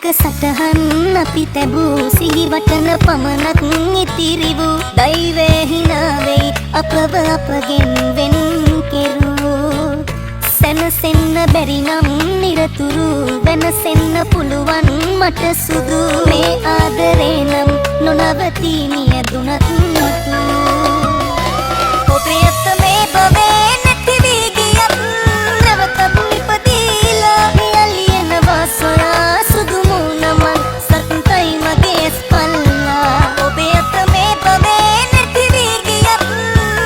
එක සටහන් අපි තැබූ සිහි වටන පමණක් ඉතිරි වූ දෛවයේ හිනාවෙයි අපව අපගෙන් වෙන් කෙරූ සැනසෙන්න බැරි නම් නිරතුරු වෙනසෙන්න පුළුවන් මට සුදු මේ ආදරේ නම් නොනවති මියදුනත් නතු ඔබේ අත මේ බවේ නැති වී ගියත් නැවත ඉපදීලා එළියනවා සොයා සුදු මුණමන් සත්‍යයි මගේ ස්පල්ලා ඔබේ අත මේ බවේ නැති වී ගියත්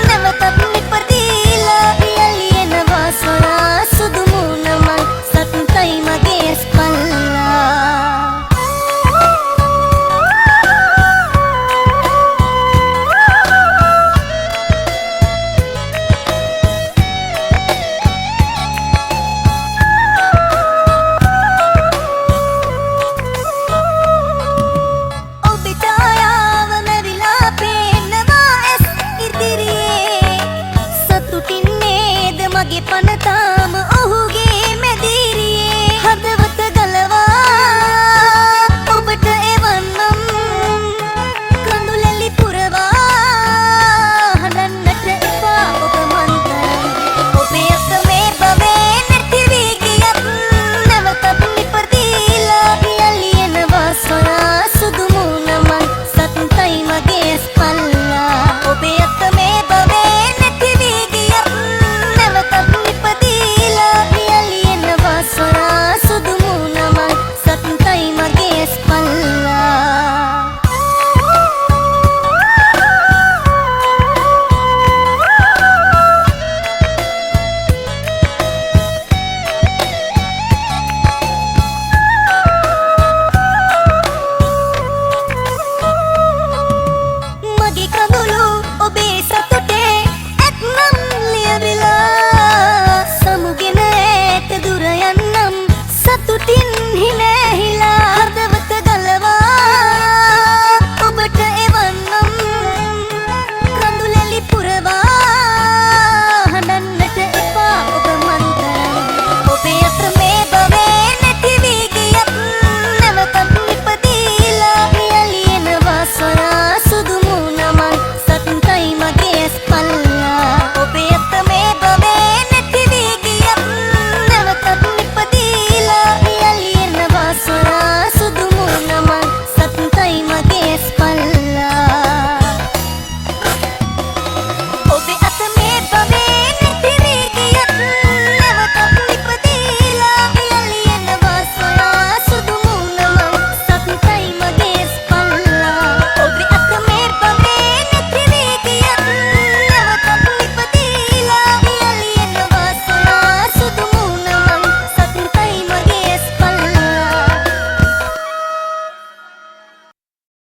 නැවත ඉපදීලා එළියනවා සොයා සුදු මුණමන් සත්‍යයි මගේ ස්පල්ලා මගේ පනතාම ඔහුගේ මැදිරියේ හදවත ගලවා ඔබට එවන්නම් කඳුලැලි පුරවා හඬන්නට එපා ඔබ මන්තර ඔබේ අත මේ බවේ නැති වී ගියත් නැවතත් ඉපදීලා එළියනවා සොයා සුදු මුණමන් සත්‍යයි මගේ ස්පල්ලා ඔබේ අත මේ බවේ නැති වී ගියත් ඉපදීලා එළියනවා සොයා සුදු මුණමන් සත්‍යයි මගේ ස්පල්ලා මගේ කඳුළු ඔබේ සතුටේ ඇත්නම් ලියවිලා සමුගෙන ඈත දුර යන්නම් සතුටින් හින